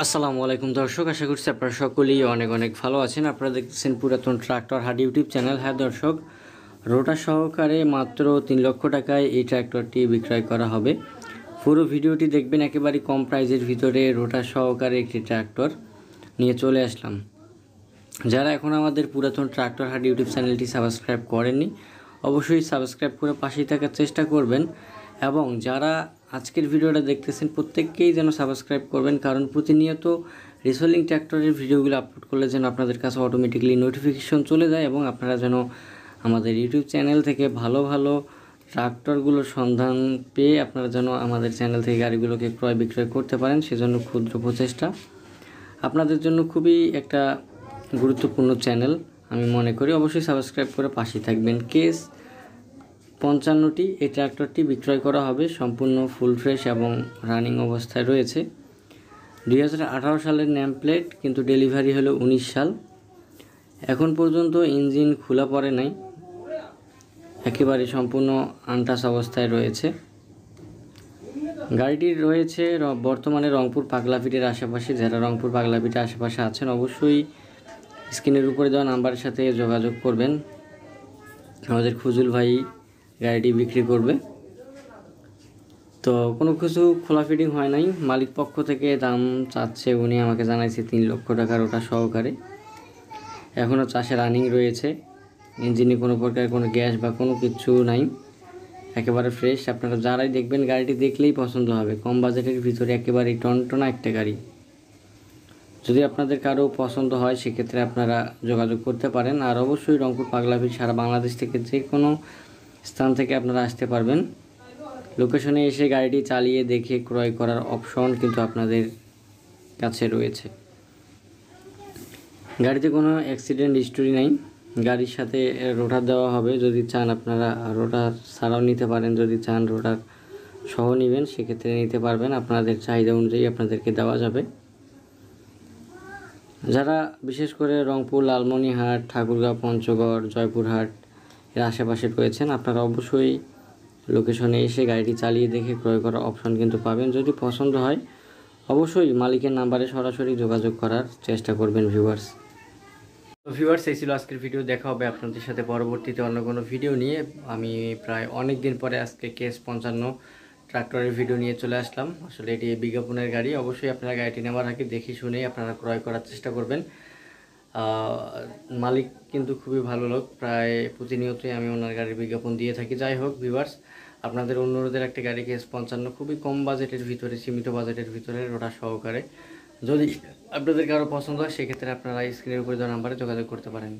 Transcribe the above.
আসসালামু আলাইকুম দর্শক, আশা করছি আপনারা সকলেই অনেক অনেক ভালো আছেন। আপনারা দেখতেছেন পুরাতন ট্রাক্টর হাট ইউটিউব চ্যানেল। হ্যাঁ দর্শক, রোটার সহকারে মাত্র 3 লক্ষ টাকায় এই ট্র্যাক্টরটি বিক্রয় করা হবে। পুরো ভিডিওটি দেখবেন, একেবারে কম প্রাইজের ভিতরে রোটার সহকারে একটি ট্র্যাক্টর নিয়ে চলে আসলাম। যারা এখন আমাদের পুরাতন ট্রাক্টর হাট ইউটিউব চ্যানেলটি সাবস্ক্রাইব করেননি, অবশ্যই সাবস্ক্রাইব করে পাশেই থাকার চেষ্টা করবেন। এবং যারা আজকের ভিডিওটা দেখতেছেন প্রত্যেককেই যেন সাবস্ক্রাইব করবেন, কারণ প্রতিনিয়ত রিসেলিং ট্র্যাক্টরের ভিডিওগুলো আপলোড করলে যেন আপনাদের কাছে অটোমেটিক্যালি নোটিফিকেশন চলে যায় এবং আপনারা যেন আমাদের ইউটিউব চ্যানেল থেকে ভালো ভালো ট্রাক্টরগুলোর সন্ধান পেয়ে আপনারা যেন আমাদের চ্যানেল থেকে গাড়িগুলোকে ক্রয় বিক্রয় করতে পারেন। সেজন্য ক্ষুদ্র প্রচেষ্টা, আপনাদের জন্য খুবই একটা গুরুত্বপূর্ণ চ্যানেল আমি মনে করি। অবশ্যই সাবস্ক্রাইব করে পাশেই থাকবেন। কেস 55টি এই ট্র্যাক্টরটি বিক্রয় করা হবে, সম্পূর্ণ ফুল ফ্রেশ এবং রানিং অবস্থায় রয়েছে। 2018 সালের নেম প্লেট, কিন্তু ডেলিভারি হলো 19 সাল। এখন পর্যন্ত ইঞ্জিন খোলা পড়ে নাই, একেবারে সম্পূর্ণ আনটাচ অবস্থায় রয়েছে। গাড়িটি রয়েছে বর্তমানে রংপুর পাগলাপিটের আশেপাশে। যারা রংপুর পাগলাপিটের আশেপাশে আছেন অবশ্যই স্ক্রিনের উপরে দেওয়া নাম্বারের সাথে যোগাযোগ করবেন। আমাদের খুজুল ভাই গাড়িটি বিক্রি করবে। তো কোনো কিছু খোলা ফিটিং হয় নাই, মালিক পক্ষ থেকে দাম চাচ্ছে, উনি আমাকে জানাইছে 3 লক্ষ টাকার ওটা সহকারে। এখনও চাষে রানিং রয়েছে, ইঞ্জিনে কোনো প্রকার কোনো গ্যাস বা কোনো কিছু নাই, একেবারে ফ্রেশ। আপনারা যারাই দেখবেন গাড়িটি দেখলেই পছন্দ হবে। কম বাজেটের ভিতরে একেবারে টনটনা একটা গাড়ি। যদি আপনাদের কারো পছন্দ হয় সেক্ষেত্রে আপনারা যোগাযোগ করতে পারেন। আর অবশ্যই রংপুর পাগলাপিট সারা বাংলাদেশ থেকে যে কোনো স্থান থেকে আপনারা আসতে পারবেন। লোকেশনে এসে গাড়িটি চালিয়ে দেখে ক্রয় করার অপশন কিন্তু আপনাদের কাছে রয়েছে। গাড়িতে কোনো অ্যাক্সিডেন্ট হিস্টোরি নাই। গাড়ির সাথে রোটার দেওয়া হবে, যদি চান আপনারা রোটার ছাড়াও নিতে পারেন। যদি চান রোটার সহ নেবেন সেক্ষেত্রে নিতে পারবেন, আপনাদের চাহিদা অনুযায়ী আপনাদেরকে দেওয়া যাবে। যারা বিশেষ করে রংপুর, লালমনিরহাট, ঠাকুরগাঁও, পঞ্চগড়, জয়পুরহাট এর আশেপাশে রয়েছেন, আপনারা অবশ্যই লোকেশনে এসে গাড়িটি চালিয়ে দেখে ক্রয় করার অপশন কিন্তু পাবেন। যদি পছন্দ হয় অবশ্যই মালিকের নাম্বারে সরাসরি যোগাযোগ করার চেষ্টা করবেন ভিউয়ার্স। তো ভিউয়ার্স, এই ছিল আজকের ভিডিও। দেখা হবে আপনাদের সাথে পরবর্তীতে অন্য কোনো ভিডিও নিয়ে। আমি প্রায় অনেক দিন পরে আজকে কেস 55 ট্রাক্টরের ভিডিও নিয়ে চলে আসলাম। আসলে এটি বিজ্ঞাপনের গাড়ি, অবশ্যই আপনারা গাড়িটি নেওয়ার আগে দেখে শুনেই আপনারা ক্রয় করার চেষ্টা করবেন। মালিক কিন্তু খুবই ভালো লোক, প্রায় প্রতিনিয়তই আমি ওনার গাড়ির বিজ্ঞাপন দিয়ে থাকি। যাই হোক ভিউয়ার্স, আপনাদের অনুরোধের একটা গাড়ি কেস 55 খুবই কম বাজেটের ভিতরে, সীমিত বাজেটের ভিতরে রোটার সহকারে। যদি আপনাদের কারো পছন্দ হয় সেক্ষেত্রে আপনারা স্ক্রিনের উপরে দেওয়া নাম্বারে যোগাযোগ করতে পারেন।